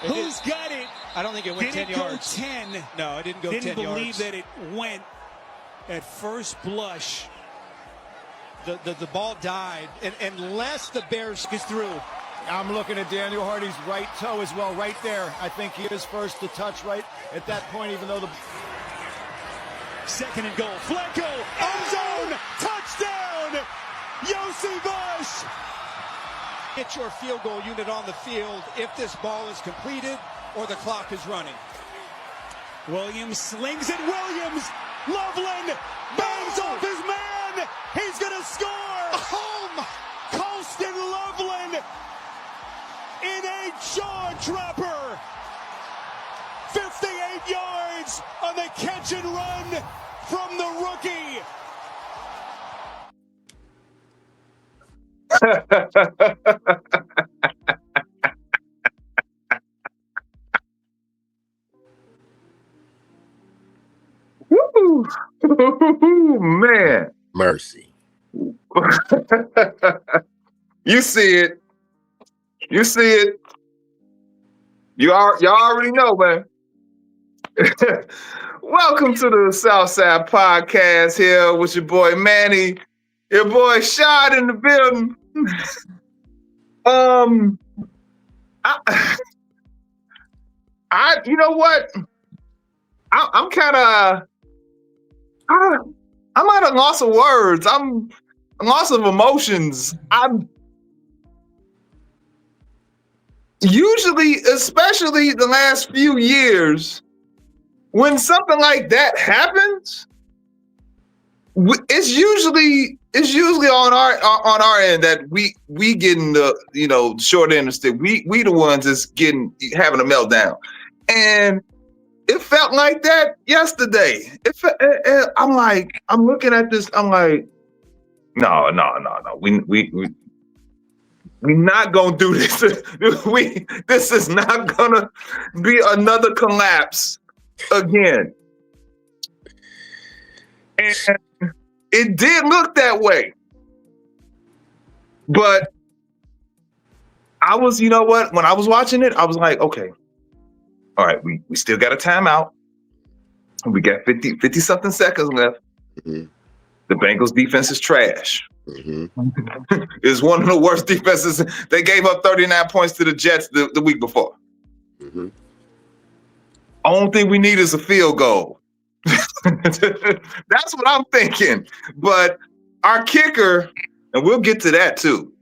Who's got it? I don't think it went 10 yards. Did it go 10? No, it didn't go 10 yards. Didn't believe that it went at first blush. The ball died, and unless the Bears gets through. I'm looking at Daniel Hardy's right toe as well, right there. I think he is first to touch right at that point, even though the... Second and goal. Flacco, end zone, touchdown, Yossi Bush. Get your field goal unit on the field if this ball is completed or the clock is running. Williams slings it. Williams, Loveland, bangs off his man. He's going to score. Home, Colston Loveland in a jaw dropper. 58 yards on the catch and run from the rookie. Woo! Man. Mercy. You see it. You see it. Y'all already know, man. Welcome to the Southside podcast here with your boy Manny, your boy Shad in the building. You know what? I'm kind of, I'm at a loss of words. I'm a loss of emotions. I'm usually, especially the last few years, when something like that happens, it's usually on our end that we getting the short end of the stick. We the ones that's having a meltdown, and it felt like that yesterday. I'm looking at this. I'm like, no. We're not gonna do this. This is not gonna be another collapse again. And it did look that way. But I was, you know what? When I was watching it, I was like, okay, all right, we still got a timeout. We got 50 something seconds left. Mm-hmm. The Bengals defense is trash. Mm-hmm. It's one of the worst defenses. They gave up 39 points to the Jets the week before. Mm-hmm. Only thing we need is a field goal. That's what I'm thinking. But our kicker, and we'll get to that too,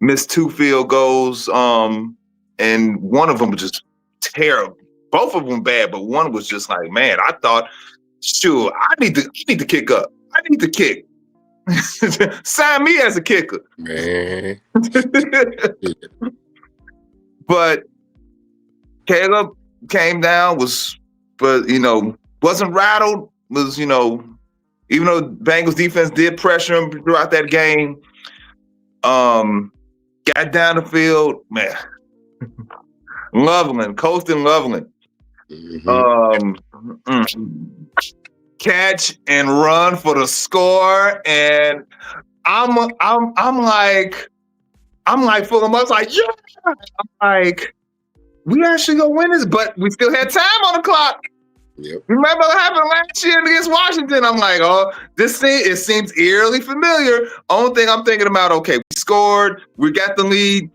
missed 2 field goals, and one of them was just terrible. Both of them bad, but one was just like, man, I thought, sure, I need to kick up. I need to kick. Sign me as a kicker. Man. But Caleb came down, wasn't rattled, even though Bengals defense did pressure him throughout that game, got down the field, man. Colston Loveland. Mm-hmm. Catch and run for the score, and I'm like full of I was like, yeah. I'm like, we actually gonna win this, but we still had time on the clock. Yep. Remember what happened last year against Washington? I'm like, oh, it seems eerily familiar. Only thing I'm thinking about, okay, we scored, we got the lead.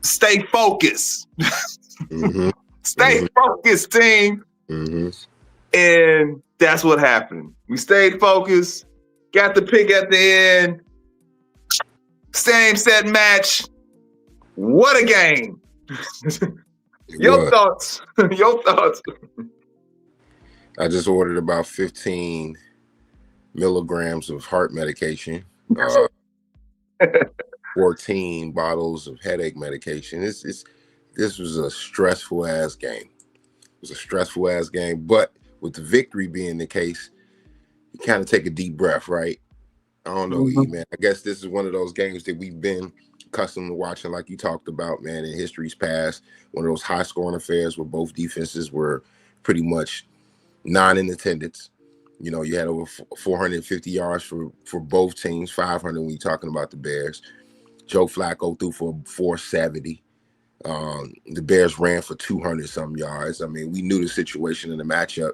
Stay focused. Mm-hmm. Stay focused, team. Mm-hmm. And that's what happened. We stayed focused, got the pick at the end. Same set match. What a game. Your thoughts. Your thoughts. I just ordered about 15 milligrams of heart medication, 14 bottles of headache medication. This was a stressful ass game. It was a stressful ass game, but with the victory being the case, you kind of take a deep breath, right? I don't know, Mm-hmm. man. I guess this is one of those games that we've been accustomed to watching, like you talked about, man, in history's past. One of those high-scoring affairs where both defenses were pretty much non in attendance. You had over 450 yards for both teams, 500 when you're talking about the Bears. Joe Flacco threw for 470. The Bears ran for 200 some yards. I mean, we knew the situation in the matchup.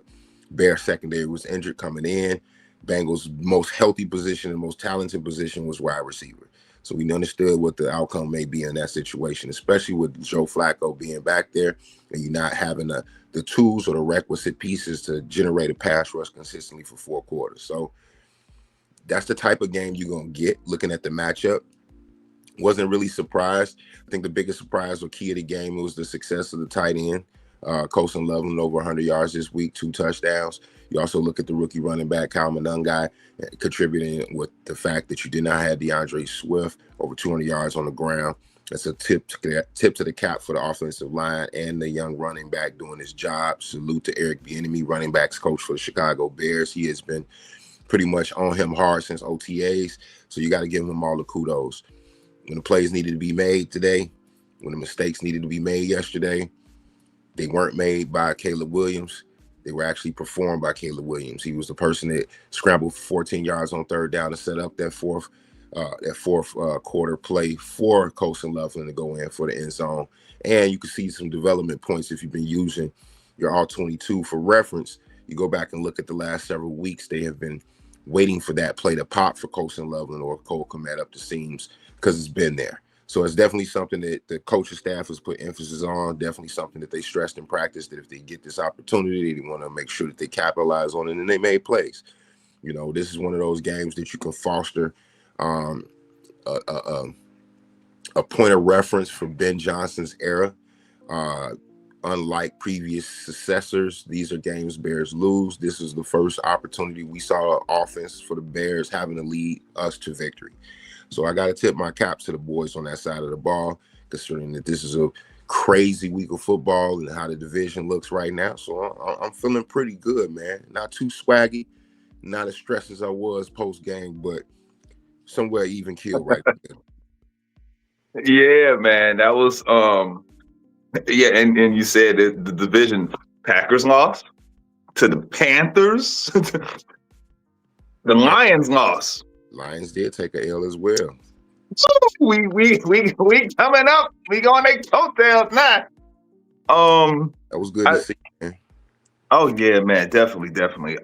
Bears secondary was injured coming in. Bengals' most healthy position and most talented position was wide receiver. So we understood what the outcome may be in that situation, especially with Joe Flacco being back there and you not having the tools or the requisite pieces to generate a pass rush consistently for 4 quarters. So that's the type of game you're going to get looking at the matchup. Wasn't really surprised. I think the biggest surprise or key of the game was the success of the tight end, Colson Loveland, over 100 yards this week, 2 touchdowns. You also look at the rookie running back, Kyle Monangai, contributing with the fact that you did not have DeAndre Swift, over 200 yards on the ground. That's a tip to the cap for the offensive line and the young running back doing his job. Salute to Eric Bieniemy, running backs coach for the Chicago Bears. He has been pretty much on him hard since OTAs, so you got to give him all the kudos. When the plays needed to be made today, when the mistakes needed to be made yesterday, they weren't made by Caleb Williams. They were actually performed by Caleb Williams. He was the person that scrambled for 14 yards on third down to set up that fourth quarter play for Colson Loveland to go in for the end zone. And you can see some development points if you've been using your All-22 for reference. You go back and look at the last several weeks, they have been waiting for that play to pop for Colson Loveland or Cole Kmet up the seams because it's been there. So it's definitely something that the coaching staff has put emphasis on, definitely something that they stressed in practice, that if they get this opportunity, they want to make sure that they capitalize on it, and they made plays. You know, this is one of those games that you can foster a point of reference for Ben Johnson's era. Unlike previous successors, these are games Bears lose. This is the first opportunity we saw offense for the Bears having to lead us to victory. So I got to tip my cap to the boys on that side of the ball, considering that this is a crazy week of football and how the division looks right now. So I'm feeling pretty good, man. Not too swaggy, not as stressed as I was post-game, but somewhere even keel right now. Yeah, man. That was yeah, and you said that the division Packers lost to the Panthers. The Lions lost. Lions did take a L as well. We coming up. We going their coattails now. That was good to see, man. Oh yeah, man, definitely.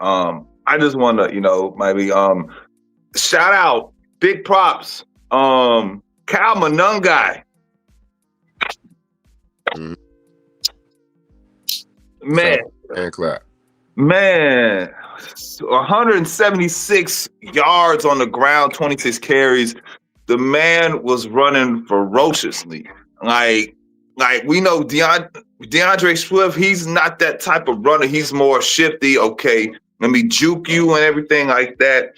I just want to, maybe shout out, big props. Kyle Monangai. Mm-hmm. Man. And clap. Man, 176 yards on the ground, 26 carries. The man was running ferociously. Like we know DeAndre Swift, he's not that type of runner. He's more shifty. Okay, let me juke you and everything like that.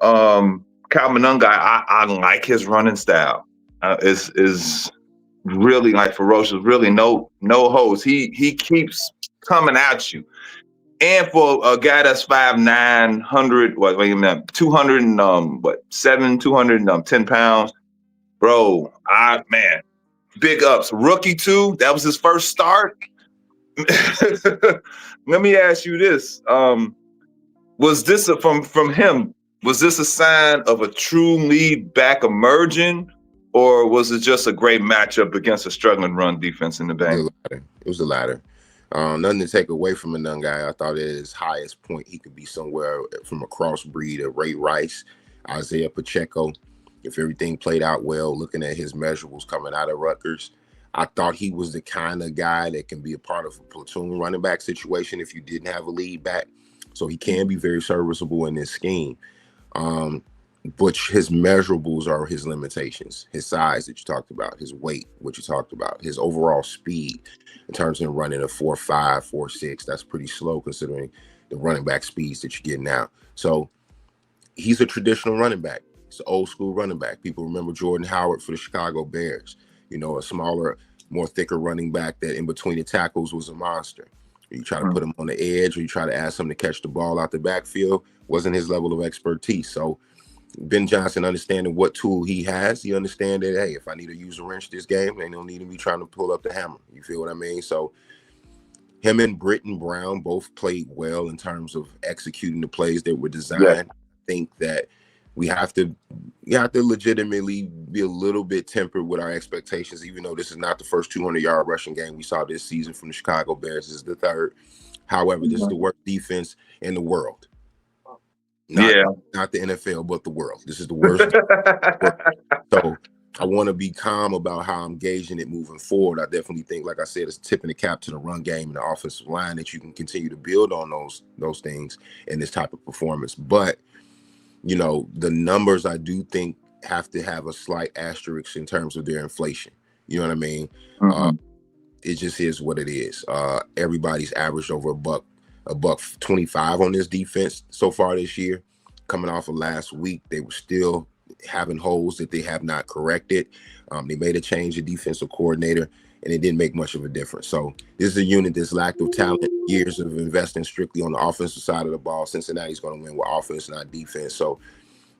Kyle Monangai, I like his running style. Is really like ferocious. Really no holes. He keeps coming at you. And for a guy that's 5'9", 210 pounds, bro, big ups. Rookie too, that was his first start. Let me ask you this. Was this from him? Was this a sign of a true lead back emerging, or was it just a great matchup against a struggling run defense in the Bengals? It was the latter. Nothing to take away from a young guy. I thought at his highest point, he could be somewhere from a crossbreed of Ray Rice, Isaiah Pacheco. If everything played out well, looking at his measurables coming out of Rutgers, I thought he was the kind of guy that can be a part of a platoon running back situation if you didn't have a lead back. So he can be very serviceable in this scheme. But his measurables are his limitations, his size that you talked about, his weight, what you talked about, his overall speed in terms of running a 4.5, 4.6. That's pretty slow considering the running back speeds that you're getting now. So he's a traditional running back. He's an old school running back. People remember Jordan Howard for the Chicago Bears, a smaller, more thicker running back that in between the tackles was a monster. You try to put him on the edge or you try to ask him to catch the ball out the backfield, wasn't his level of expertise. So Ben Johnson understanding what tool he has, he understand that, hey, if I need to use a wrench this game, ain't no need to be trying to pull up the hammer. You feel what I mean? So him and Britton Brown both played well in terms of executing the plays that were designed. Yeah. I think that we have to legitimately be a little bit tempered with our expectations, even though this is not the first 200-yard rushing game we saw this season from the Chicago Bears. This is the third. However, this is the worst defense in the world. Not the NFL, but the world. This is the worst. So I want to be calm about how I'm gauging it moving forward. I definitely think, like I said, it's tipping the cap to the run game and the offensive line that you can continue to build on those things in this type of performance. But the numbers I do think have to have a slight asterisk in terms of their inflation. You know what I mean? It just is what it is. Everybody's averaged over a buck 25 on this defense so far this year. Coming off of last week, they were still having holes that they have not corrected. They made a change of defensive coordinator, and it didn't make much of a difference. So this is a unit that's lacked of talent, years of investing strictly on the offensive side of the ball. Cincinnati's going to win with offense, not defense. So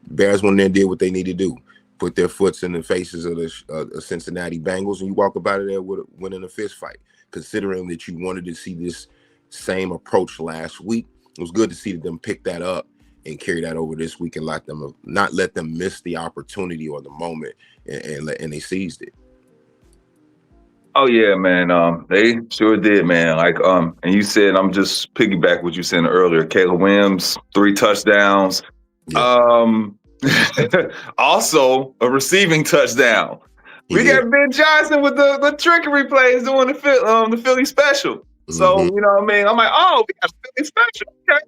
Bears went in there and did what they need to do. Put their foots in the faces of the Cincinnati Bengals, and you walk up out of there with winning a fist fight. Considering that you wanted to see this same approach last week, it was good to see them pick that up and carry that over this week and not let them miss the opportunity or the moment, and they seized it. Oh yeah, man. They sure did, man. Like, and you said, I'm just piggyback what you said earlier. Caleb Williams, 3 touchdowns. Yeah. Also a receiving touchdown. We got Ben Johnson with the trickery plays doing the Philly special. So you know what I mean? I'm like, oh, we got Philly special. Okay.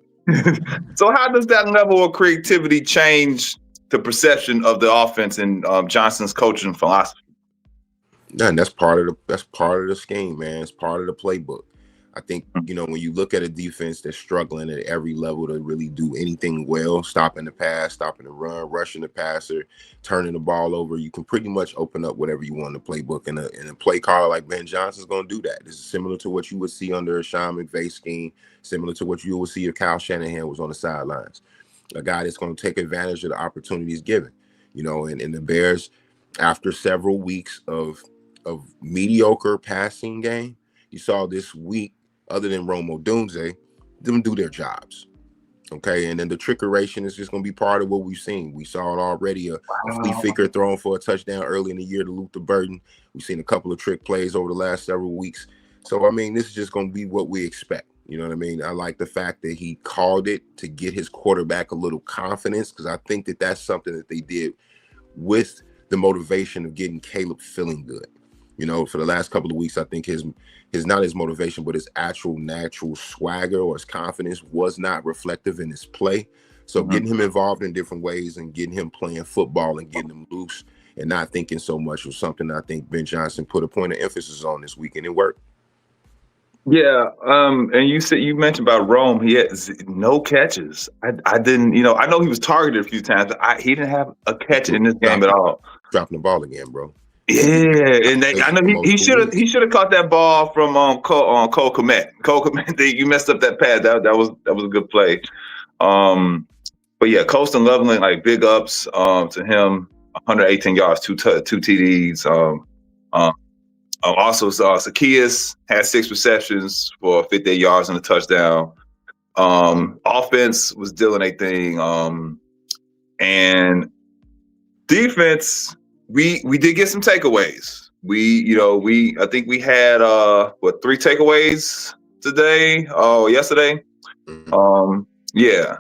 So how does that level of creativity change the perception of the offense and Johnson's coaching philosophy? And that's part of the scheme, man. It's part of the playbook. I think, when you look at a defense that's struggling at every level to really do anything well, stopping the pass, stopping the run, rushing the passer, turning the ball over, you can pretty much open up whatever you want in the playbook. And a play caller like Ben Johnson's going to do that. This is similar to what you would see under a Sean McVay scheme, similar to what you would see if Kyle Shanahan was on the sidelines. A guy that's going to take advantage of the opportunities given, and the Bears, after several weeks of mediocre passing game, you saw this week, other than Romo Dunze, them do their jobs. Okay, and then the trickeration is just going to be part of what we've seen. We saw it already, a flea flicker thrown for a touchdown early in the year to Luther Burden. We've seen a couple of trick plays over the last several weeks. So, I mean, this is just going to be what we expect. You know what I mean? I like the fact that he called it to get his quarterback a little confidence, because I think that that's something that they did with the motivation of getting Caleb feeling good. For the last couple of weeks, I think his not his motivation, but his actual natural swagger or his confidence was not reflective in his play. So getting him involved in different ways and getting him playing football and getting him loose and not thinking so much was something I think Ben Johnson put a point of emphasis on this week, and it worked. Yeah, and you mentioned about Rome. He had no catches. I didn't, I know he was targeted a few times, but he didn't have a catch in this game at all. Dropping the ball again, bro. Yeah, and I know he should have caught that ball from Cole Kmet. Cole Kmet, you messed up that pass. That was a good play. But yeah, Colston Loveland, like, big ups to him. 118 yards, two TDs. Also, E.T.S had 6 receptions for 58 yards and a touchdown. Offense was doing a thing, and defense. We did get some takeaways. I think we had 3 takeaways today? Yesterday. Yeah.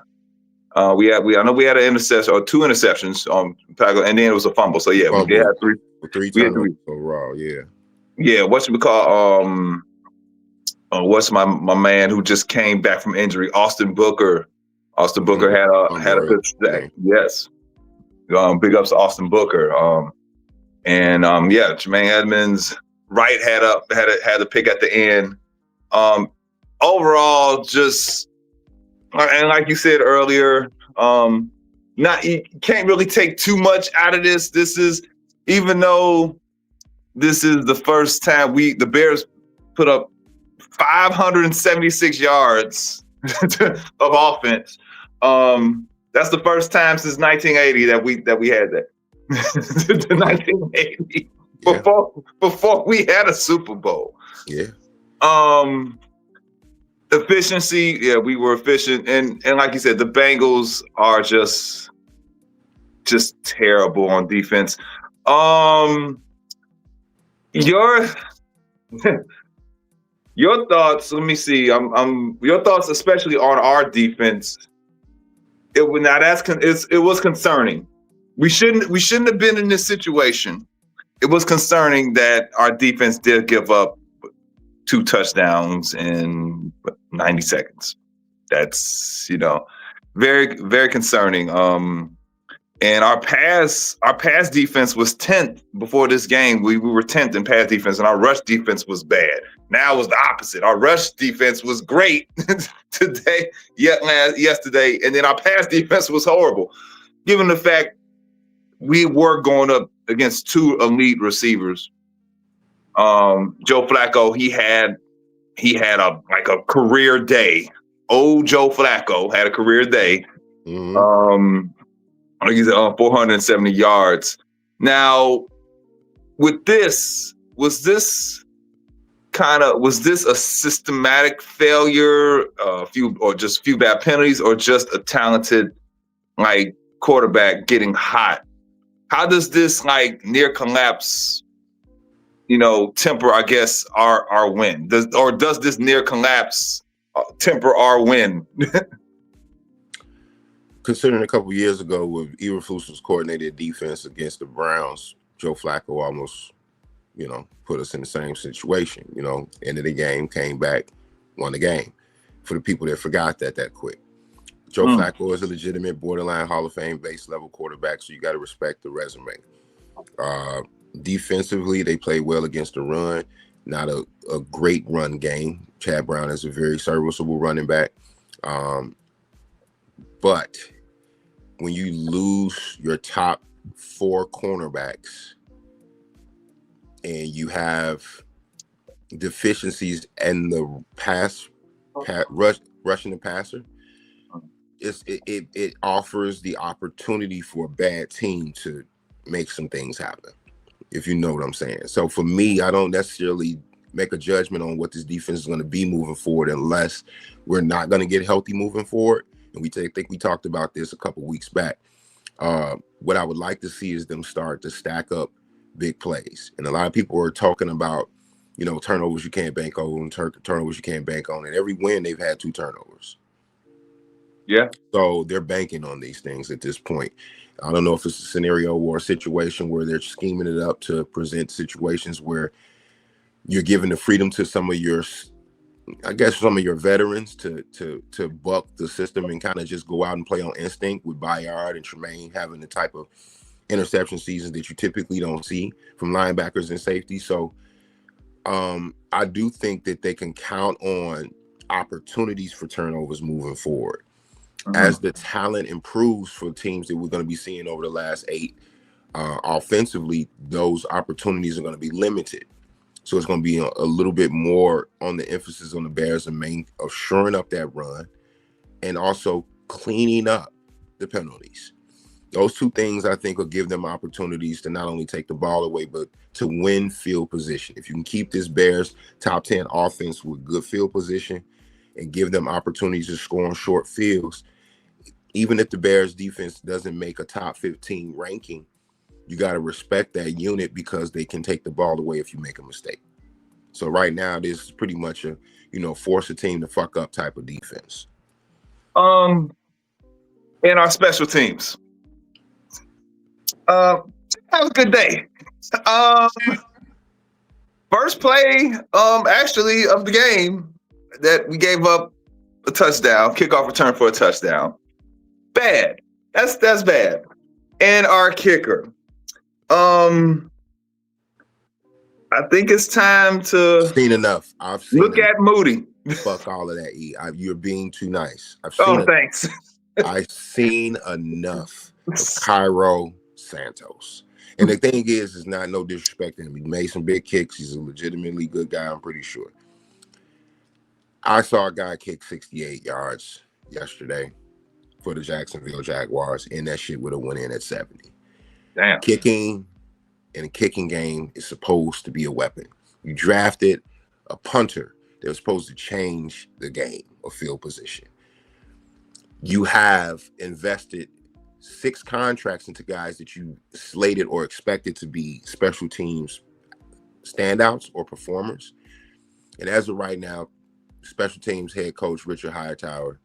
I know we had an interception or 2 interceptions and then it was a fumble. So yeah, we did have 3. 3 turnovers overall. Yeah. Yeah. What's my man who just came back from injury? Austin Booker. Austin Booker had a good sack. Yes. Big ups to Austin Booker. Jermaine Edmonds had a pick at the end. Overall, just, and like you said earlier, you can't really take too much out of this. This is, even though this is the first time the Bears put up 576 yards of offense. That's the first time since 1980 that we had that. 1980 before we had a Super Bowl. Yeah. Efficiency, yeah, we were efficient, and like you said, the Bengals are just just terrible on defense. Your your thoughts. Let me see. Your thoughts, especially on our defense. It was concerning. We shouldn't have been in this situation. It was concerning that our defense did give up 2 touchdowns in 90 seconds. That's very very concerning. And our pass defense was 10th before this game. We were 10th in pass defense, and our rush defense was bad. Now it was the opposite. Our rush defense was great yesterday, and then our pass defense was horrible. Given the fact we were going up against 2 elite receivers. Joe Flacco, he had a career day. Old Joe Flacco had a career day. Mm-hmm. I think he's at 470 yards. Now, with this, was this a systematic failure, few bad penalties, or just a talented quarterback getting hot? How does this near collapse, temper, I guess, our win? Does this near collapse temper our win? Considering a couple of years ago with Eberflus was coordinated defense against the Browns, Joe Flacco almost, put us in the same situation. End of the game, came back, won the game. For the people that forgot that quick. Joe Flacco is a legitimate borderline Hall of Fame base level quarterback, so you got to respect the resume. Defensively, they play well against the run. Not a great run game. Chad Brown is a very serviceable running back. But when you lose your top 4 cornerbacks and you have deficiencies in the rushing the passer, it offers the opportunity for a bad team to make some things happen, if you know what I'm saying. So for me, I don't necessarily make a judgment on what this defense is going to be moving forward unless we're not going to get healthy moving forward. And think we talked about this a couple weeks back. What I would like to see is them start to stack up big plays. And a lot of people are talking about, turnovers you can't bank on, turnovers you can't bank on. And every win, they've had 2 turnovers. Yeah. So they're banking on these things at this point. I don't know if it's a scenario or a situation where they're scheming it up to present situations where you're giving the freedom to some of your veterans to buck the system and kind of just go out and play on instinct, with Bayard and Tremaine having the type of interception seasons that you typically don't see from linebackers and safety. So I do think that they can count on opportunities for turnovers moving forward. As the talent improves for teams that we're going to be seeing over the last 8, offensively, those opportunities are going to be limited. So it's going to be a little bit more on the emphasis on the Bears of shoring up that run and also cleaning up the penalties. Those 2 things, I think, will give them opportunities to not only take the ball away, but to win field position. If you can keep this Bears top 10 offense with good field position and give them opportunities to score on short fields, even if the Bears defense doesn't make a top 15 ranking, you got to respect that unit because they can take the ball away if you make a mistake. So right now, this is pretty much a, force a team to fuck up type of defense. In our special teams, have a good day. First play, actually, of the game that we gave up a touchdown, kickoff return for a touchdown. Bad. That's bad. And our kicker. I think it's time to seen enough. Look at Moody. Fuck all of that, E. You're being too nice. Thanks. I've seen enough of Cairo Santos. And the thing is not no disrespect to him. He made some big kicks. He's a legitimately good guy, I'm pretty sure. I saw a guy kick 68 yards yesterday for the Jacksonville Jaguars, and that shit would have went in at 70. Damn. Kicking in a kicking game is supposed to be a weapon. You drafted a punter that was supposed to change the game of field position. You have invested 6 contracts into guys that you slated or expected to be special teams standouts or performers. And as of right now, special teams head coach Richard Hightower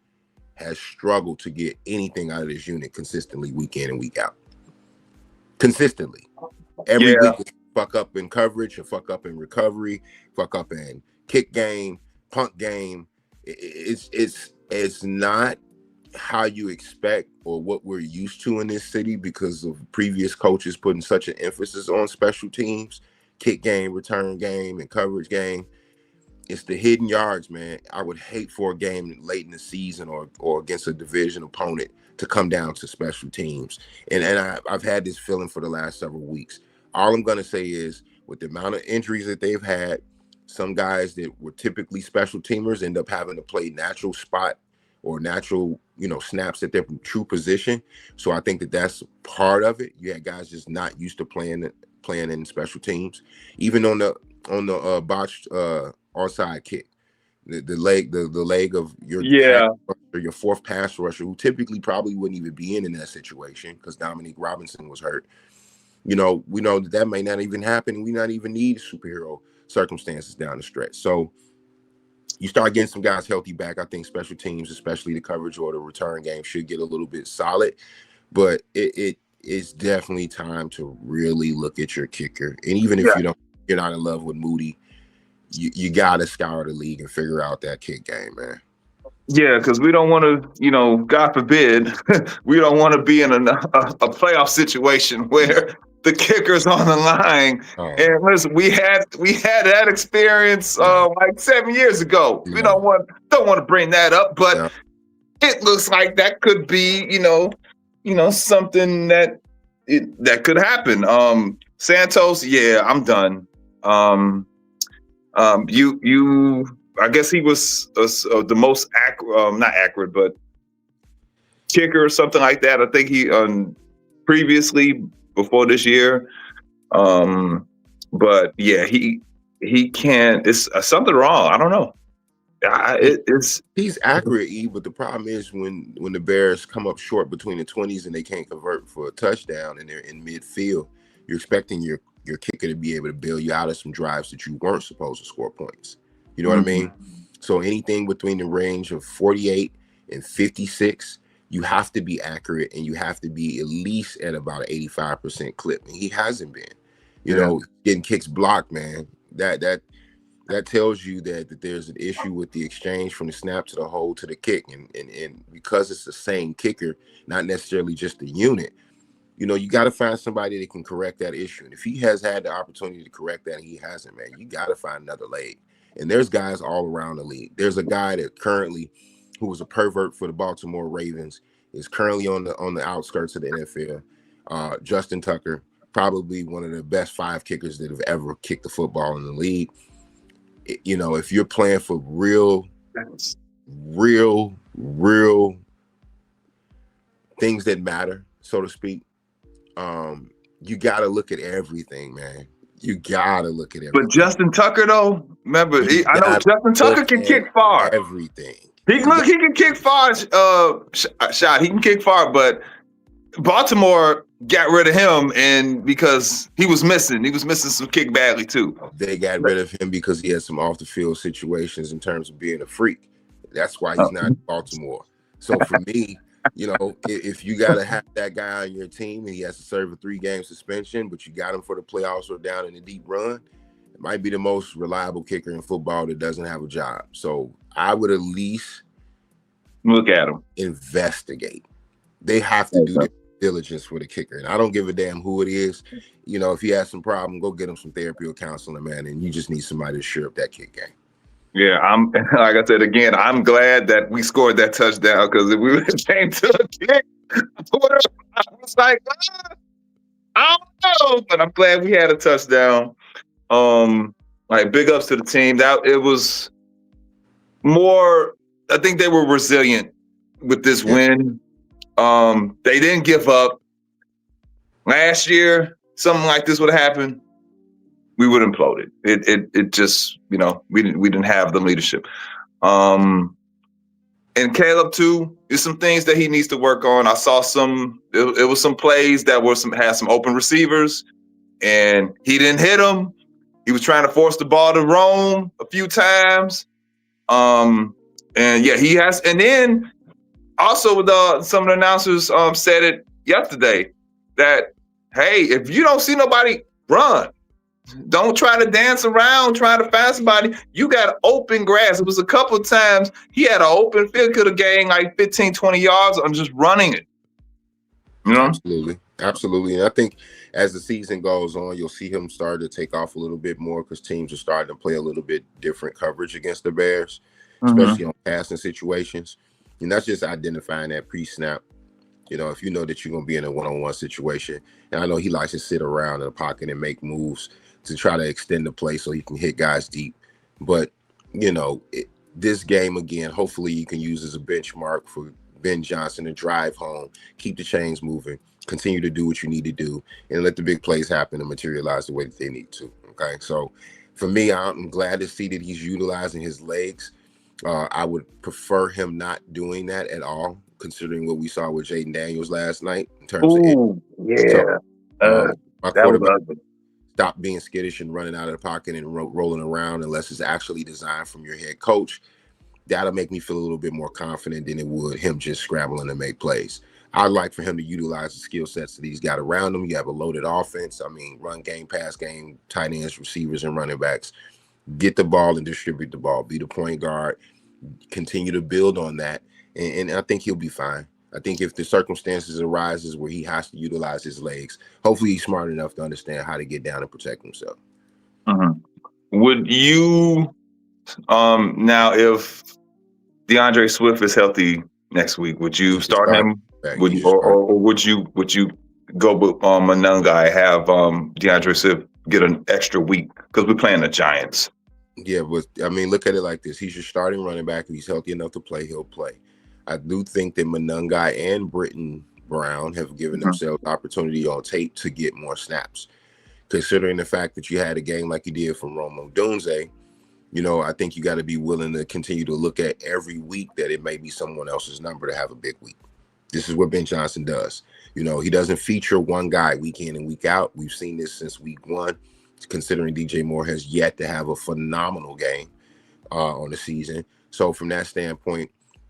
has struggled to get anything out of this unit consistently week in and week out. Consistently. Every week, fuck up in coverage, or fuck up in recovery, fuck up in kick game, punt game. It's not how you expect or what we're used to in this city because of previous coaches putting such an emphasis on special teams, kick game, return game, and coverage game. It's the hidden yards, man. I would hate for a game late in the season or against a division opponent to come down to special teams. And I've had this feeling for the last several weeks. All I'm going to say is with the amount of injuries that they've had, some guys that were typically special teamers end up having to play natural spot or natural, snaps at their true position. So I think that that's part of it. You had guys just not used to playing in special teams. Even on the botched onside kick, the leg of your your fourth pass rusher, who typically probably wouldn't even be in that situation because Dominique Robinson was hurt. We know that may not even happen. We not even need superhero circumstances down the stretch. So you start getting some guys healthy back. I think special teams, especially the coverage or the return game, should get a little bit solid. But it's definitely time to really look at your kicker. And even if you're not in love with Moody, you got to scour the league and figure out that kick game, man. Yeah, because we don't want to, God forbid, we don't want to be in a playoff situation where the kicker's on the line. And listen, we had that experience like 7 years ago. We don't want to bring that up, but it looks like that could be, something that could happen. Santos, I'm done. I guess he was the most not accurate, but kicker or something like that. I think he previously before this year. But he can't. It's something wrong. I don't know. He's accurate, but the problem is when the Bears come up short between the 20s and they can't convert for a touchdown and they're in midfield, you're expecting your kicker to be able to bail you out of some drives that you weren't supposed to score points. You know what I mean? So anything between the range of 48 and 56, you have to be accurate and you have to be at least at about an 85% clip. And he hasn't been. Getting kicks blocked, man. That tells you that there's an issue with the exchange from the snap to the hold to the kick. And because it's the same kicker, not necessarily just the unit, you got to find somebody that can correct that issue. And if he has had the opportunity to correct that and he hasn't, man, you got to find another leg. And there's guys all around the league. There's a guy that currently, who was a pervert for the Baltimore Ravens, is currently on the outskirts of the NFL. Justin Tucker, probably one of the best 5 kickers that have ever kicked the football in the league. If you're playing for real things that matter, so to speak, you got to look at everything, man. You got to look at everything. But Justin Tucker, though, remember, I know Justin Tucker can kick far. Everything. He can kick far. Shot. He can kick far, but Baltimore got rid of him, and because he was missing some kick badly too. They got rid of him because he had some off the field situations in terms of being a freak. That's why he's not in Baltimore. So for me, if you got to have that guy on your team and he has to serve a 3-game suspension, but you got him for the playoffs or down in the deep run, it might be the most reliable kicker in football that doesn't have a job. So I would at least look at him, investigate. They have to do their diligence for the kicker. And I don't give a damn who it is. If he has some problem, go get him some therapy or counseling, man. And you just need somebody to shore up that kick game. Yeah, I'm like I said again, I'm glad that we scored that touchdown because if we would have came to a kick, I was like, I don't know, but I'm glad we had a touchdown. Like big ups to the team. That it was more. I think they were resilient with this win. They didn't give up. Last year, something like this would have happened, we would have imploded. It just, we didn't have the leadership. And and Caleb too. There's some things that he needs to work on. I saw some. It was some plays that had some open receivers, and he didn't hit them. He was trying to force the ball to roam a few times. And yeah, he has. And then also some of the announcers said it yesterday that, hey, if you don't see nobody, run. Don't try to dance around trying to find somebody. You got open grass. It was a couple of times he had an open field, could have gained like 15, 20 yards on just running it. You know? Absolutely. And I think as the season goes on, you'll see him start to take off a little bit more because teams are starting to play a little bit different coverage against the Bears, especially on passing situations. And that's just identifying that pre-snap. You know, if you know that you're going to be in a one-on-one situation, and I know he likes to sit around in the pocket and make moves to try to extend the play so he can hit guys deep. But, you know, this game, again, hopefully you can use as a benchmark for Ben Johnson to drive home, keep the chains moving, continue to do what you need to do, and let the big plays happen and materialize the way that they need to. Okay, so for me, I'm glad to see that he's utilizing his legs. I would prefer him not doing that at all, considering what we saw with Jaden Daniels last night in terms of yeah. So, my That was quarterback ugly. stop being skittish and running out of the pocket and rolling around unless it's actually designed from your head coach. That'll make me feel a little bit more confident than it would him just scrambling to make plays. I'd like for him to utilize the skill sets that he's got around him. You have a loaded offense. I mean, run game, pass game, tight ends, receivers, and running backs. Get the ball and distribute the ball. Be the point guard. Continue to build on that. And I think he'll be fine. I think if the circumstances arises where he has to utilize his legs, hopefully he's smart enough to understand how to get down and protect himself. Would you now if DeAndre Swift is healthy next week, would you start him? Would you, or would you go with Monungai, have DeAndre Swift get an extra week because we're playing the Giants? Yeah, but I mean, look at it like this. He's your starting running back. If he's healthy enough to play, he'll play. I do think that Monungai and Britton Brown have given themselves opportunity on tape to get more snaps. Considering the fact that you had a game like you did from Rome Odunze, you know, I think you got to be willing to continue to look at every week that it may be someone else's number to have a big week. This is what Ben Johnson does. You know, he doesn't feature one guy week in and week out. We've seen this since week one, considering DJ Moore has yet to have a phenomenal game on the season. So from that standpoint,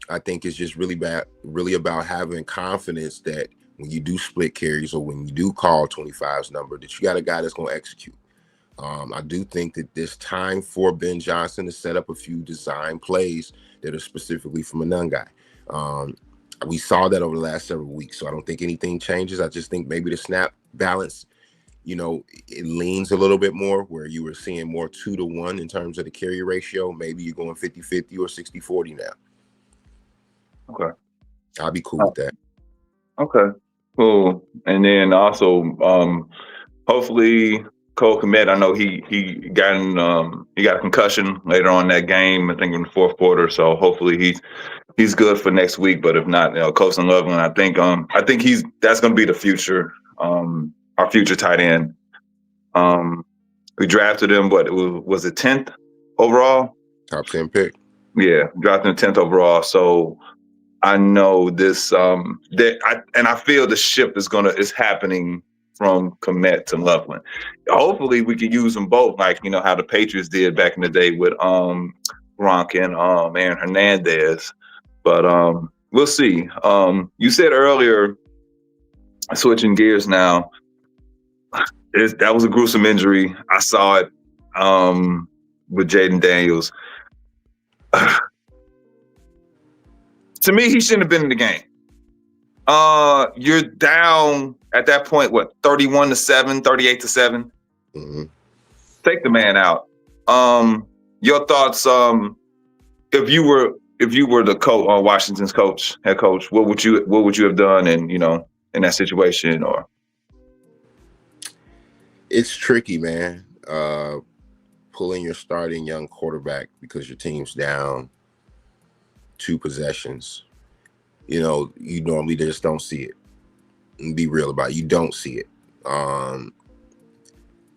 I think it's just really about having confidence that when you do split carries or when you do call 25's number, that you got a guy that's going to execute. I do think that there's time for Ben Johnson to set up a few design plays that are specifically from a nun guy. We saw that over the last several weeks, so I don't think anything changes. I just think maybe the snap balance, you know, it leans a little bit more where you were seeing more 2-to-1 in terms of the carry ratio. Maybe you're going 50-50 or 60-40 now. Okay. I'll be cool with that. Okay, cool. And then also, hopefully Cole Kmet, I know he got a concussion later on in that game, I think in the fourth quarter. So hopefully he's good for next week. But if not, you know, Colson Loveland, I think that's going to be the future, our future tight end. We drafted him, but was it 10th overall? Top 10 pick. Yeah, drafted him 10th overall. So I know this, I feel the shift is happening from Kmet to Loveland. Hopefully we can use them both, like, you know, how the Patriots did back in the day with Gronk and Aaron Hernandez. But we'll see. You said earlier, switching gears now, that was a gruesome injury. I saw it with Jaden Daniels. To me, he shouldn't have been in the game. You're down at that point, what, 31-7, 38-7? Mm-hmm. Take the man out. Your thoughts, if you were the coach, Washington's head coach, what would you have done in that situation? Or it's tricky, man. Pulling your starting young quarterback because your team's down 2 possessions. You know, you normally just don't see it. And be real about it. You don't see it.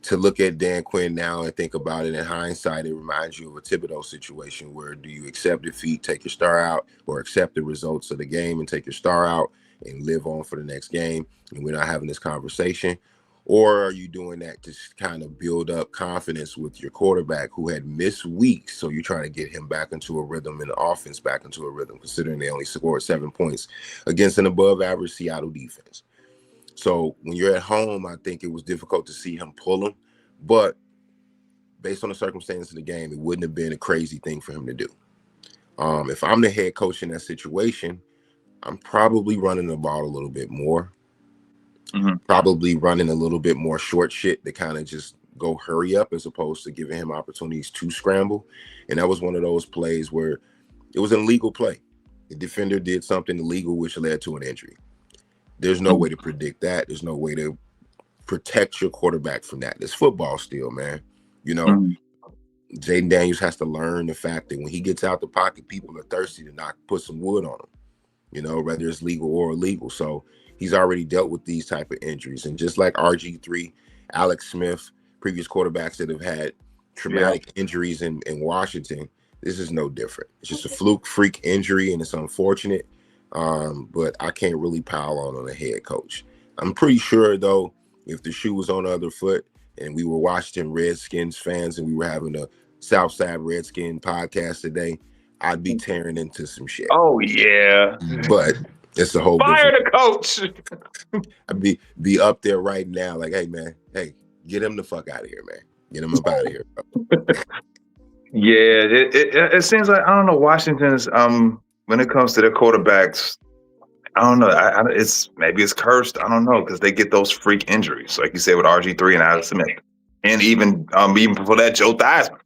to look at Dan Quinn now and think about it in hindsight, it reminds you of a Thibodeau situation where do you accept defeat, take your star out, or accept the results of the game and take your star out and live on for the next game? And we're not having this conversation. Or are you doing that to kind of build up confidence with your quarterback who had missed weeks? So you're trying to get him back into a rhythm and the offense back into a rhythm, considering they only scored 7 points against an above average Seattle defense. So when you're at home, I think it was difficult to see him pull him, but based on the circumstances of the game, it wouldn't have been a crazy thing for him to do. If I'm the head coach in that situation, I'm probably running the ball a little bit more, probably running a little bit more short shit to kind of just go hurry up as opposed to giving him opportunities to scramble. And that was one of those plays where it was an illegal play. The defender did something illegal, which led to an injury. There's no way to predict that. There's no way to protect your quarterback from that. It's football still, man. You know, Jaden Daniels has to learn the fact that when he gets out the pocket, people are thirsty to put some wood on him, you know, whether it's legal or illegal. So he's already dealt with these type of injuries. And just like RG3, Alex Smith, previous quarterbacks that have had traumatic injuries in Washington, this is no different. It's just a fluke freak injury, and it's unfortunate. But I can't really pile on a head coach. I'm pretty sure, though, if the shoe was on the other foot and we were Washington Redskins fans and we were having a Southside Redskin podcast today, I'd be tearing into some shit. Oh, yeah. But it's a whole Fire the coach. I'd be up there right now like, hey, man, hey, get him the fuck out of here, man. Get him up out of here. Yeah, it seems like, I don't know, Washington's, when it comes to their quarterbacks, I don't know. Maybe it's cursed. I don't know, because they get those freak injuries, like you said, with RG3 and Alex Smith, and even before that, Joe Theismann.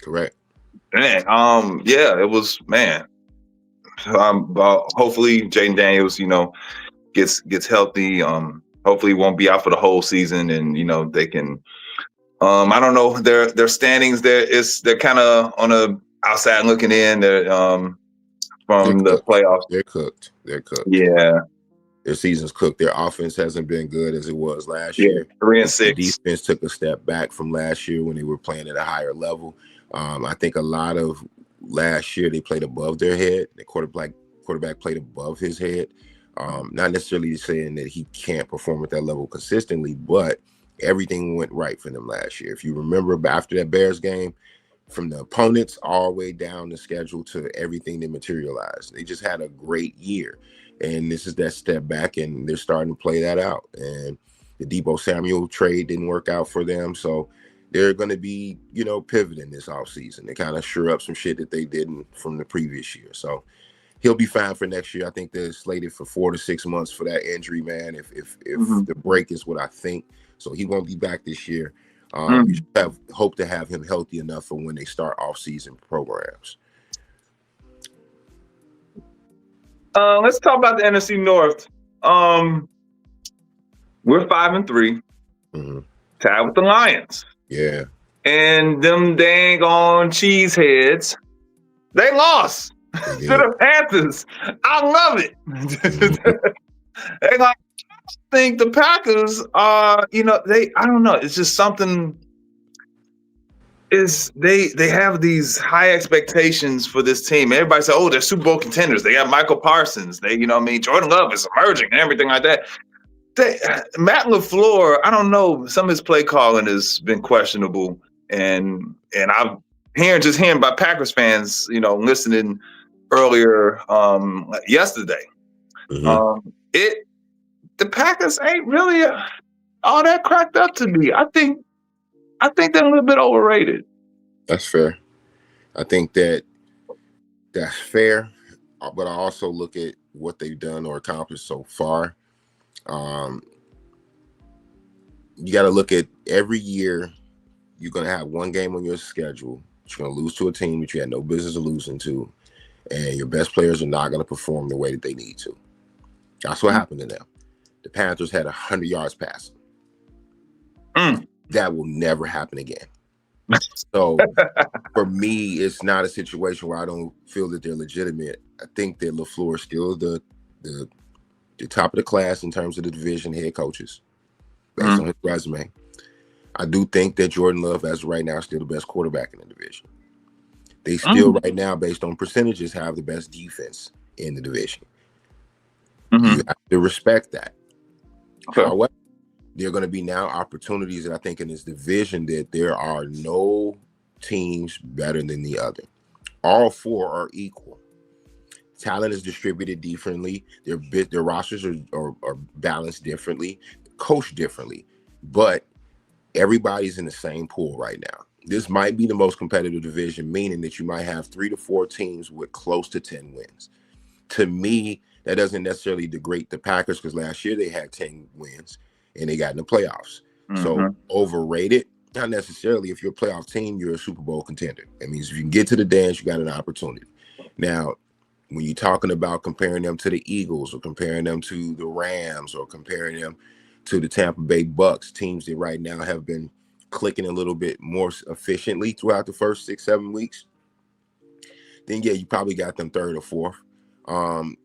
Correct. Man, it was, man. Hopefully Jaden Daniels, gets healthy. Hopefully he won't be out for the whole season, and they can. I don't know their standings. They're kind of on the outside looking in. They're from the playoffs. They're cooked. Yeah. Their season's cooked. Their offense hasn't been good as it was last year. 3-6. The defense took a step back from last year when they were playing at a higher level. I think a lot of last year they played above their head. The quarterback played above his head. Not necessarily saying that he can't perform at that level consistently, but everything went right for them last year. If you remember after that Bears game, from the opponents all the way down the schedule to everything that materialized, they just had a great year. And this is that step back, and they're starting to play that out. And the Deebo Samuel trade didn't work out for them, so they're going to be, pivoting this offseason to kind of shore up some shit that they didn't from the previous year. So he'll be fine for next year. I think they're slated for 4 to 6 months for that injury, man, if the break is what I think. So he won't be back this year. You hope to have him healthy enough for when they start off-season programs. Let's talk about the NFC North. We're 5-3, tied with the Lions. Yeah. And them dang on cheeseheads, they lost to the Panthers. I love it. And I think the Packers are, I don't know. It's just something. They have these high expectations for this team. Everybody said, oh, they're Super Bowl contenders. They got Michael Parsons. Jordan Love is emerging and everything like that. Matt LaFleur, I don't know. Some of his play calling has been questionable. And I'm hearing by Packers fans, listening earlier yesterday. The Packers ain't really all that cracked up to me. I think they're a little bit overrated. That's fair. I think that's fair, but I also look at what they've done or accomplished so far. You got to look at every year. You're going to have one game on your schedule. You're going to lose to a team that you had no business losing to, and your best players are not going to perform the way that they need to. That's what happened to them. The Panthers had 100 yards passing. That will never happen again. So for me, it's not a situation where I don't feel that they're legitimate. I think that LaFleur is still the top of the class in terms of the division head coaches based on his resume. I do think that Jordan Love, as of right now, is still the best quarterback in the division. They still, right now, based on percentages, have the best defense in the division. You have to respect that. Okay. However, there are going to be now opportunities that I think in this division that there are no teams better than the other. All four are equal. Talent is distributed differently. Their rosters are balanced differently, coached differently, but everybody's in the same pool right now. This might be the most competitive division, meaning that you might have 3 to 4 teams with close to 10 wins. To me, that doesn't necessarily degrade the Packers because last year they had 10 wins and they got in the playoffs. So overrated, not necessarily. If you're a playoff team, you're a Super Bowl contender. That means if you can get to the dance, you got an opportunity. Now, when you're talking about comparing them to the Eagles or comparing them to the Rams or comparing them to the Tampa Bay Bucks, teams that right now have been clicking a little bit more efficiently throughout the first 6-7 weeks, then yeah, you probably got them third or fourth.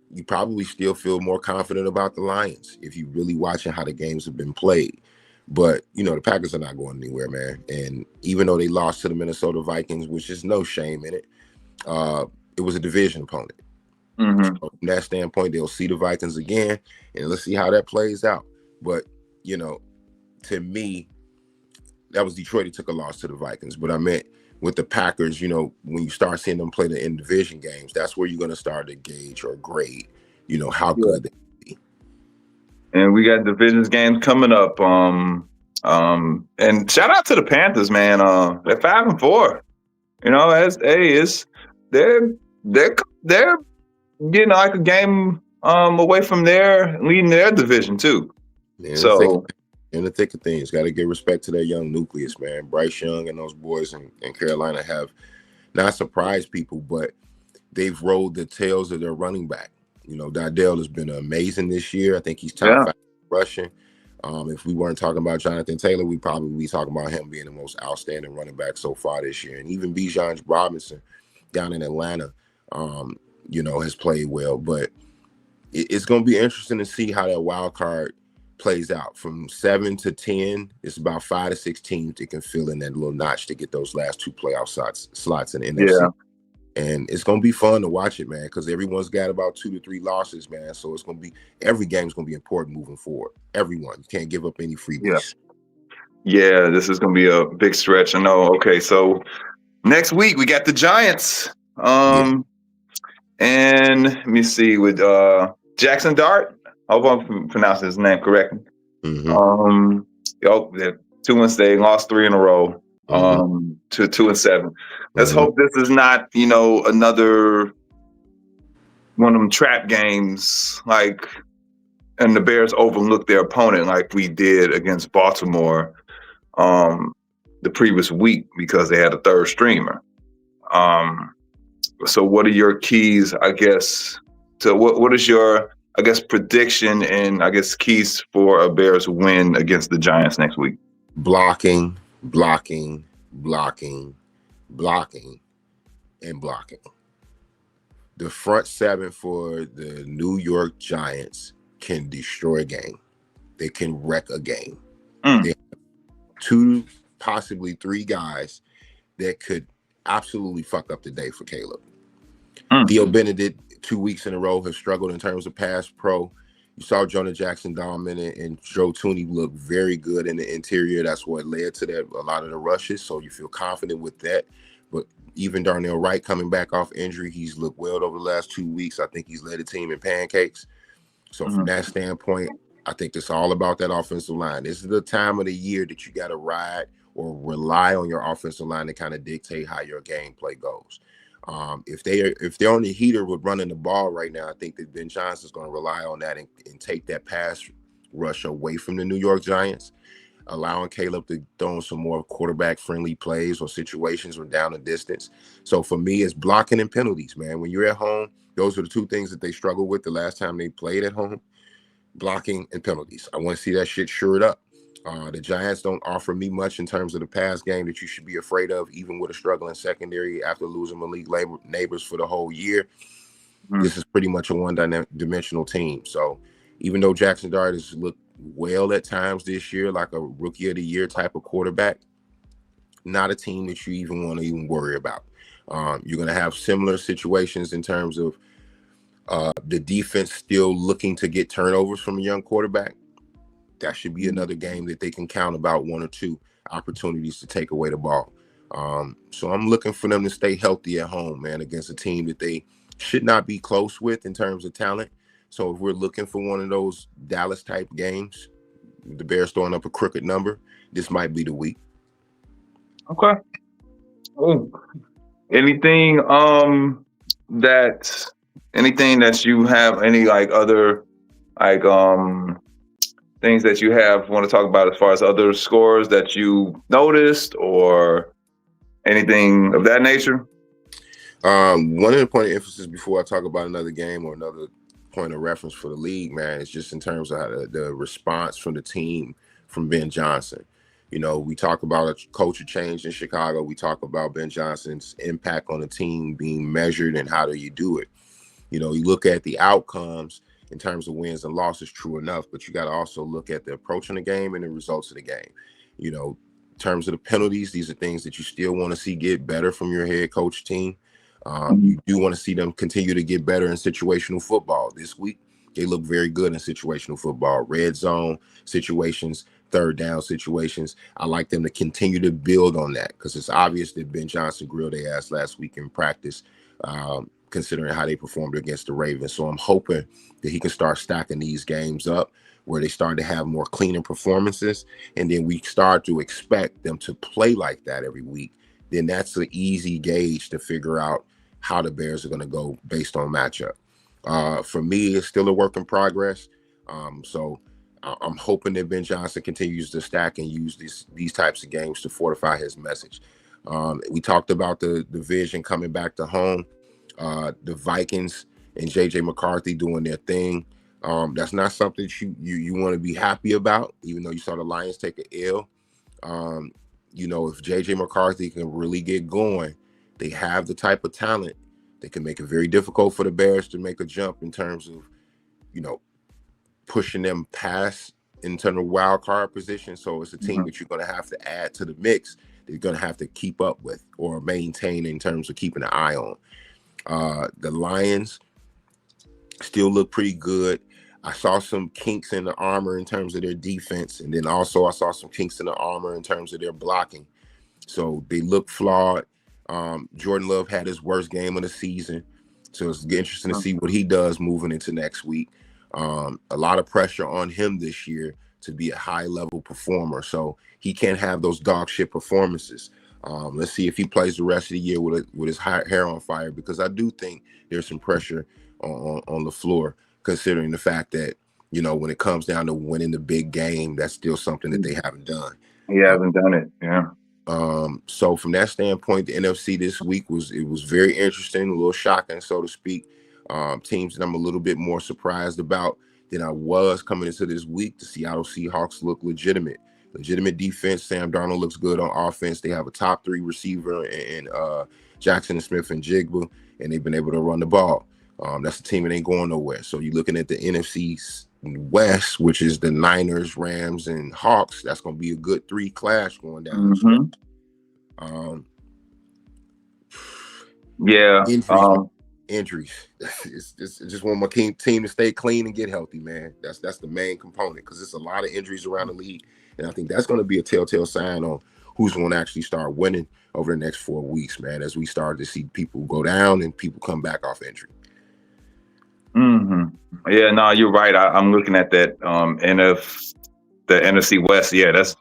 You probably still feel more confident about the Lions if you're really watching how the games have been played. But, the Packers are not going anywhere, man. And even though they lost to the Minnesota Vikings, which is no shame in it, it was a division opponent. So from that standpoint, they'll see the Vikings again, and let's see how that plays out. But, to me, that was Detroit. He took a loss to the Vikings. But I meant with the Packers, when you start seeing them play the in-division games, that's where you're going to start to gauge or grade, how good they be. And we got divisions games coming up. And shout out to the Panthers, man. They're 5-4. They're getting like a game away from leading their division too. In the thick of things, got to give respect to that young nucleus, man. Bryce Young and those boys in Carolina have not surprised people, but they've rolled the tails of their running back. Dardell has been amazing this year. I think he's top 5 rushing. If we weren't talking about Jonathan Taylor, we'd probably be talking about him being the most outstanding running back so far this year. And even Bijan Robinson down in Atlanta, has played well. But it's going to be interesting to see how that wild card plays out. From 7 to 10, it's about 5 to 6 teams that can fill in that little notch to get those last 2 playoff slots in the NFC. And it's going to be fun to watch it, man, because everyone's got about 2 to 3 losses, man. So it's going to be every game's going to be important moving forward. Everyone, you can't give up any freebies. Yeah, this is going to be a big stretch. I know. Okay, so next week we got the Giants. And let me see with Jackson Dart. I hope I'm pronouncing his name correctly. They're 2-6. They lost 3 in a row. To 2-7. Let's hope this is not, another one of them trap games, and the Bears overlooked their opponent like we did against Baltimore the previous week because they had a third streamer. So what are your keys, I guess, to what is your, I guess, prediction and I guess keys for a Bears win against the Giants next week? Blocking, and blocking. The front 7 for the New York Giants can destroy a game. They can wreck a game. They have 2, possibly 3 guys that could absolutely fuck up the day for Caleb. Theo Benedict 2 weeks in a row has struggled in terms of pass pro. You saw Jonah Jackson dominant and Joe Tooney look very good in the interior. That's what led to that, a lot of the rushes. So you feel confident with that. But even Darnell Wright coming back off injury, he's looked well over the last 2 weeks. I think he's led the team in pancakes. So from that standpoint, I think it's all about that offensive line. This is the time of the year that you got to ride or rely on your offensive line to kind of dictate how your gameplay goes. If they're on the heater with running the ball right now, I think that Ben Johnson's going to rely on that and take that pass rush away from the New York Giants, allowing Caleb to throw some more quarterback-friendly plays or situations or down the distance. So for me, it's blocking and penalties, man. When you're at home, those are the 2 things that they struggled with the last time they played at home, blocking and penalties. I want to see that shit shored up. The Giants don't offer me much in terms of the pass game that you should be afraid of, even with a struggling secondary after losing Malik Neighbors for the whole year. This is pretty much a one-dimensional team. So even though Jackson Dart has looked well at times this year, like a rookie of the year type of quarterback, not a team that you even want to even worry about. You're going to have similar situations in terms of the defense still looking to get turnovers from a young quarterback. That should be another game that they can count about one or two opportunities to take away the ball. So I'm looking for them to stay healthy at home, man, against a team that they should not be close with in terms of talent. So if we're looking for one of those Dallas type games, the Bears throwing up a crooked number, this might be the week. Okay. Oh, anything that you have, any like other like things that you have want to talk about as far as other scores that you noticed or anything of that nature? One of the point of emphasis before I talk about another game or another point of reference for the league, man, is just in terms of how the response from the team from Ben Johnson. You know, we talk about a culture change in Chicago. We talk about Ben Johnson's impact on the team being measured and how do you do it. You know, you look at the outcomes in terms of wins and losses, true enough, but you got to also look at the approach in the game and the results of the game. You know, in terms of the penalties, these are things that you still want to see get better from your head coach team. You do want to see them continue to get better in situational football. This week, they look very good in situational football, red zone situations, third down situations. I like them to continue to build on that because it's obvious that Ben Johnson grilled their ass last week in practice, considering how they performed against the Ravens. So I'm hoping that he can start stacking these games up where they start to have more cleaner performances, and then we start to expect them to play like that every week. Then that's an easy gauge to figure out how the Bears are going to go based on matchup. For me, it's still a work in progress. So I'm hoping that Ben Johnson continues to stack and use these types of games to fortify his message. We talked about the division coming back to home. The Vikings and J.J. McCarthy doing their thing. That's not something you want to be happy about, even though you saw the Lions take an L. You know, if J.J. McCarthy can really get going, they have the type of talent that can make it very difficult for the Bears to make a jump in terms of, you know, pushing them past internal wild card position. So it's a team that you're going to have to add to the mix that you're going to have to keep up with or maintain in terms of keeping an eye on. The Lions still look pretty good. I saw some kinks in the armor in terms of their defense, and then also I saw some kinks in the armor in terms of their blocking. So they look flawed. Jordan Love had his worst game of the season, so it's interesting to see what he does moving into next week. A lot of pressure on him this year to be a high-level performer, so he can't have those dog shit performances. Let's see if he plays the rest of the year with his hair on fire, because I do think there's some pressure on the floor, considering the fact that, you know, when it comes down to winning the big game, that's still something that they haven't done. He hasn't done it, yeah. So from that standpoint, the NFC this week was very interesting, a little shocking, so to speak. Teams that I'm a little bit more surprised about than I was coming into this week. The Seattle Seahawks look legitimate defense. Sam Darnold looks good on offense. They have a top 3 receiver in Jackson Smith and Jigba, and they've been able to run the ball. That's a team that ain't going nowhere. So you're looking at the NFC West, which is the Niners, Rams, and Hawks. That's going to be a good 3 clash going down. Yeah. Injuries. It's just want my team to stay clean and get healthy, man. That's the main component, because it's a lot of injuries around the league, and I think that's going to be a telltale sign on who's going to actually start winning over the next 4 weeks, man, as we start to see people go down and people come back off injury. Yeah, no, you're right. I'm looking at that the NFC West. Yeah, that's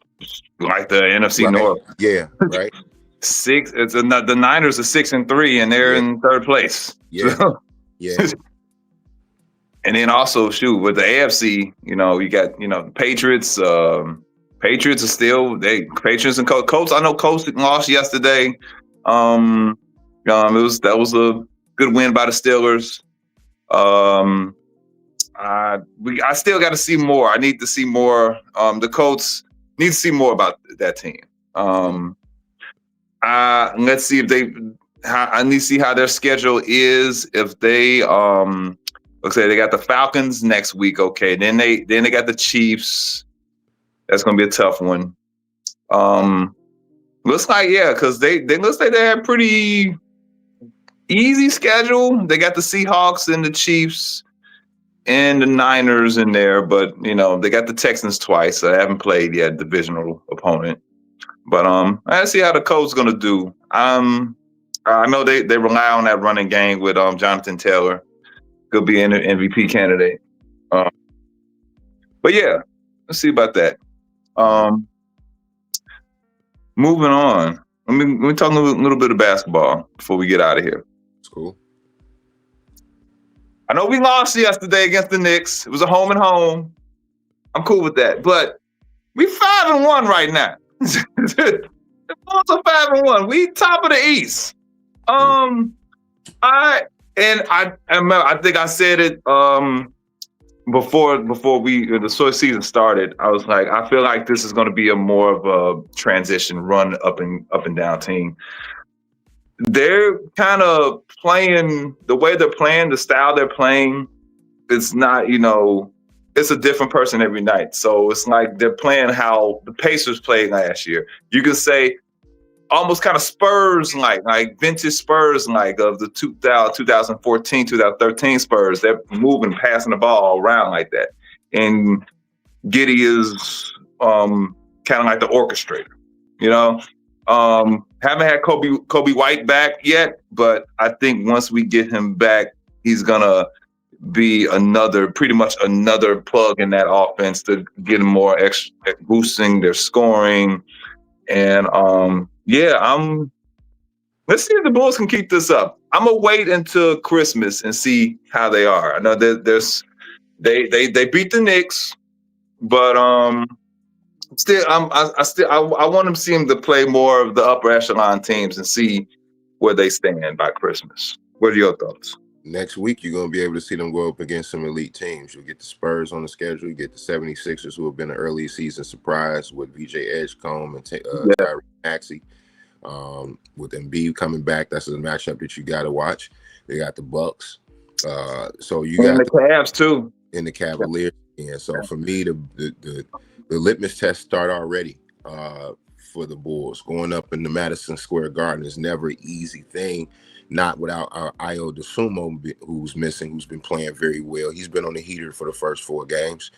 like the NFC North. Yeah, right. 6. The Niners are 6-3, and they're in 3rd place. Yeah, yeah. And then also, shoot, with the AFC, you know, you got, you know, Patriots. Patriots are still Patriots and Colts. I know Colts lost yesterday. That was a good win by the Steelers. I still got to see more. I need to see more. The Colts need to see more about that team. Let's see if I need to see how their schedule is. If they like I said, they got the Falcons next week. Okay, then they got the Chiefs. That's gonna be a tough one. Looks like because they looks like they have pretty easy schedule. They got the Seahawks and the Chiefs and the Niners in there, but they got the Texans twice. So they haven't played yet, divisional opponent. But I see how the Colts gonna do. I know they rely on that running game with Jonathan Taylor. Could be an MVP candidate. But yeah, let's see about that. Moving on. Let me talk a little bit of basketball before we get out of here. It's cool. I know we lost yesterday against the Knicks. It was a home and home. I'm cool with that. But we 5-1 right now. The Bulls are 5-1. We top of the East. I think I said it before the season started. I was like, I feel like this is going to be a more of a transition run up and down team. They're kind of playing the way they're playing, the style they're playing. It's not, it's a different person every night. So it's like they're playing how the Pacers played last year. You can say almost kind of Spurs like vintage Spurs of the 2014, 2013 Spurs. They're moving, passing the ball all around like that. And Giddey is kind of like the orchestrator, Haven't had Kobe White back yet, but I think once we get him back, he's gonna be pretty much another plug in that offense to get him more boosting their scoring. And let's see if the Bulls can keep this up. I'm gonna wait until Christmas and see how they are. I know that they beat the Knicks, but still I want to see them to play more of the upper echelon teams and see where they stand by Christmas. What are your thoughts? Next week, you're going to be able to see them go up against some elite teams. You'll get the Spurs on the schedule. You get the 76ers, who have been an early season surprise with VJ Edgecombe and Tyrese Maxey. With Embiid coming back, that's a matchup that you got to watch. They got the Bucks. So you got the Cavs, too. And the Cavaliers. And so for me, the litmus test start already for the Bulls. Going up in the Madison Square Garden is never an easy thing. Not without our Io DeSumo, who's missing, who's been playing very well. He's been on the heater for the first 4 games.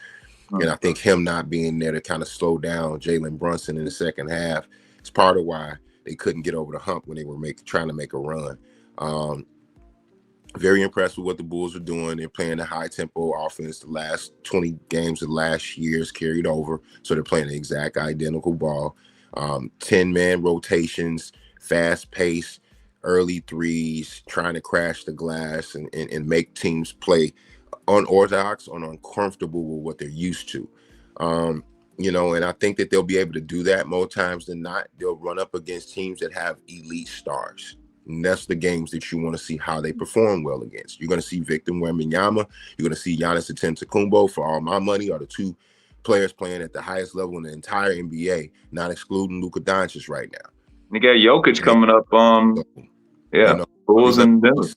And I think him not being there to kind of slow down Jalen Brunson in the second half is part of why they couldn't get over the hump when they were trying to make a run. Very impressed with what the Bulls are doing. They're playing a high-tempo offense. The last 20 games of last year's carried over, so they're playing the exact identical ball. 10-man rotations, fast pace, early threes, trying to crash the glass and make teams play unorthodox or uncomfortable with what they're used to. And I think that they'll be able to do that more times than not. They'll run up against teams that have elite stars. And that's the games that you want to see how they perform well against. You're going to see Victor Wembanyama. You're going to see Giannis Antetokounmpo. For all my money, are the 2 players playing at the highest level in the entire NBA, not excluding Luka Doncic right now. You got Jokic coming up. Bulls and Denver.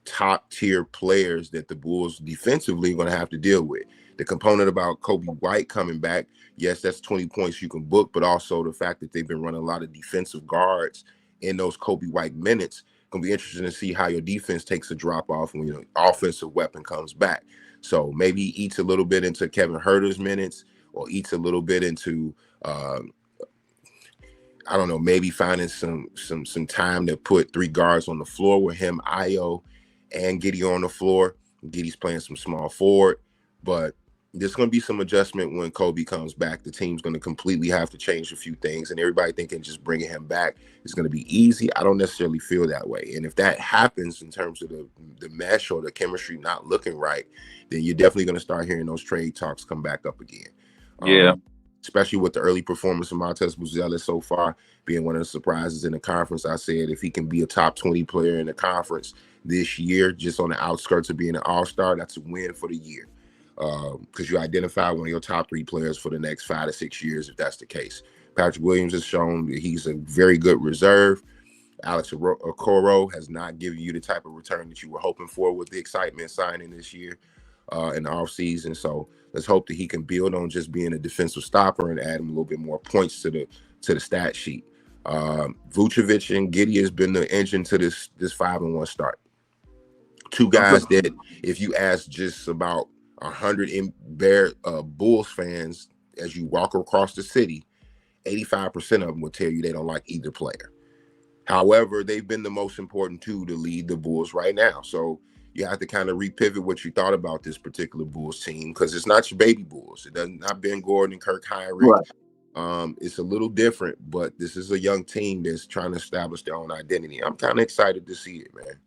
Top tier players that the Bulls defensively are going to have to deal with. The component about Kobe White coming back, yes, that's 20 points you can book, but also the fact that they've been running a lot of defensive guards in those Kobe White minutes. Going to be interesting to see how your defense takes a drop off when your offensive weapon comes back. So maybe eats a little bit into Kevin Huerter's minutes, or eats a little bit into I don't know, maybe finding some time to put 3 guards on the floor with him, Io, and Giddey on the floor. Giddey's playing some small forward, but there's going to be some adjustment when Kobe comes back. The team's going to completely have to change a few things, and everybody thinking just bringing him back is going to be easy. I don't necessarily feel that way. And if that happens in terms of the mesh or the chemistry not looking right, then you're definitely going to start hearing those trade talks come back up again. Especially with the early performance of Montez Buzelis so far, being one of the surprises in the conference. I said if he can be a top 20 player in the conference this year, just on the outskirts of being an all-star, that's a win for the year. Because you identify one of your top 3 players for the next 5 to 6 years, if that's the case. Patrick Williams has shown that he's a very good reserve. Alex Okoro has not given you the type of return that you were hoping for with the excitement signing this year. in the offseason. So let's hope that he can build on just being a defensive stopper and add him a little bit more points to the stat sheet. Vucevic and Giddey has been the engine to this 5-1 start. Two guys that if you ask just about 100 Bulls fans as you walk across the city, 85% of them will tell you they don't like either player. However, they've been the most important two to lead the Bulls right now. So you have to kind of repivot what you thought about this particular Bulls team, because it's not your baby Bulls. It doesn't not Ben Gordon and Kirk Hinrich. Right. It's a little different, but this is a young team that's trying to establish their own identity. I'm kind of excited to see it, man.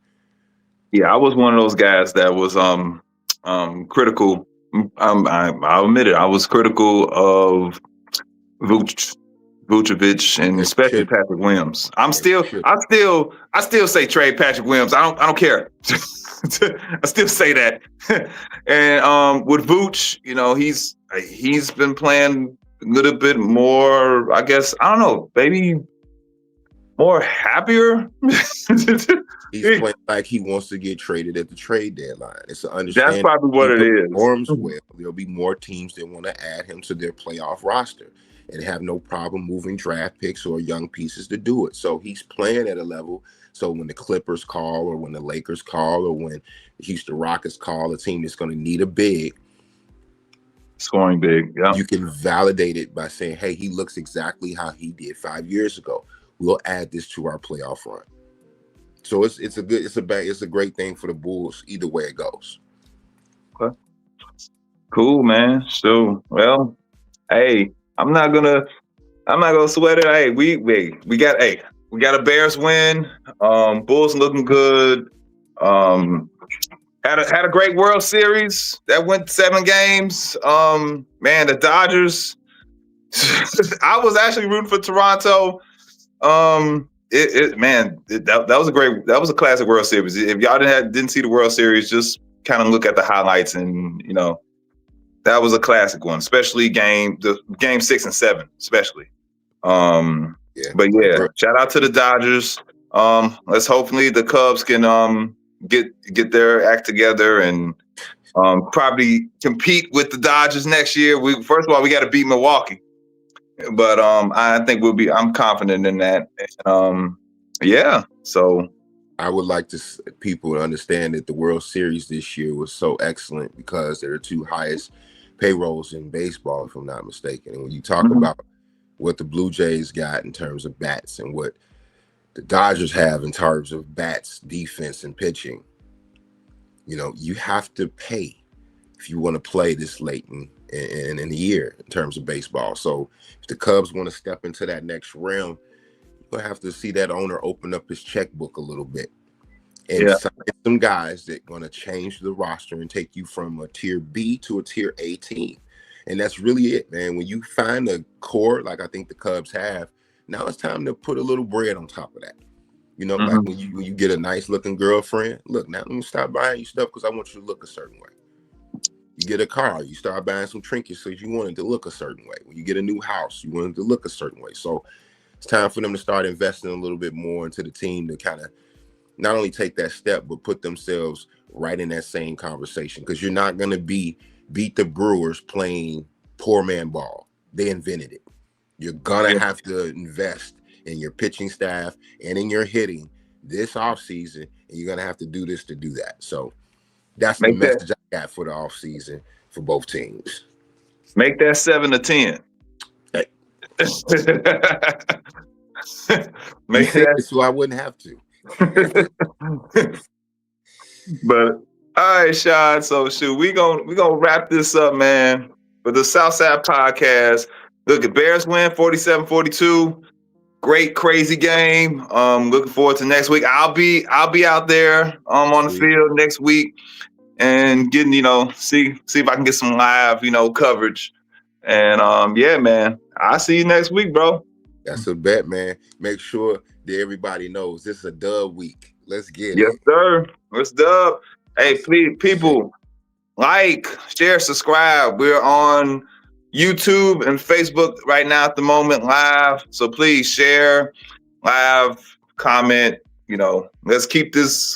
Yeah, I was one of those guys that was critical. I'll admit it. I was critical of Vucevic and especially Patrick Williams. I still say trade Patrick Williams. I don't care. I still say that. And with Vooch, you know, he's been playing a little bit more, I guess, I don't know, maybe more happier. He's playing like he wants to get traded at the trade deadline. It's an understanding. That's probably what it is. Performs well. There'll be more teams that want to add him to their playoff roster and have no problem moving draft picks or young pieces to do it. So he's playing at a level. So when the Clippers call, or when the Lakers call, or when the Houston Rockets call, a team that's going to need a big, scoring big, yeah, you can validate it by saying, hey, he looks exactly how he did 5 years ago. We'll add this to our playoff run. So it's a great thing for the Bulls either way it goes. Okay. Cool, man. So, well, hey, I'm not gonna sweat it. Hey, we got a Bears win. Bulls looking good. Had a great World Series that went 7 games. Man, the Dodgers. I was actually rooting for Toronto. That was a classic World Series. If y'all didn't see the World Series, just kind of look at the highlights, and you know that was a classic one, especially game 6 and 7, especially. But yeah, shout out to the Dodgers. Let's hopefully the Cubs can get their act together and probably compete with the Dodgers next year. First of all, we got to beat Milwaukee. But I think I'm confident in that. Yeah, so I would like people to understand that the World Series this year was so excellent because they're the 2 highest payrolls in baseball, if I'm not mistaken. And when you talk about what the Blue Jays got in terms of bats and what the Dodgers have in terms of bats, defense, and pitching, you know, you have to pay if you want to play this late in the year in terms of baseball. So if the Cubs want to step into that next realm, you're going to have to see that owner open up his checkbook a little bit and sign some guys that are going to change the roster and take you from a tier B to a tier A team. And that's really it, man. When you find a core, like I think the Cubs have, now it's time to put a little bread on top of that. You know, like when you get a nice looking girlfriend, look, now let me stop buying you stuff because I want you to look a certain way. You get a car, you start buying some trinkets because you want it to look a certain way. When you get a new house, you want it to look a certain way. So it's time for them to start investing a little bit more into the team to kind of not only take that step, but put themselves right in that same conversation, because you're not going to beat the Brewers playing poor man ball. They invented it. You're going to have to invest in your pitching staff and in your hitting this offseason, and you're going to have to do this to do that. So that's the message I got for the offseason for both teams. Make that 7 to 10. Hey. Make that so I wouldn't have to. But all right, Shad. So shoot, we gonna wrap this up, man. For the Southside podcast. Look, the Bears win 47-42. Great, crazy game. Looking forward to next week. I'll be out there on the field next week and getting, see if I can get some live, coverage. And yeah, man. I'll see you next week, bro. That's a bet, man. Make sure that everybody knows this is a dub week. Let's get it. Yes, sir. Let's dub. Hey, please, people, like, share, subscribe. We're on YouTube and Facebook right now at the moment live. So please share, live, comment, you know, let's keep this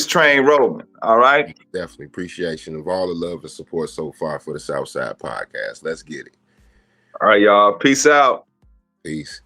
train rolling. All right. Definitely appreciation of all the love and support so far for the Southside podcast. Let's get it. All right, y'all. Peace out. Peace.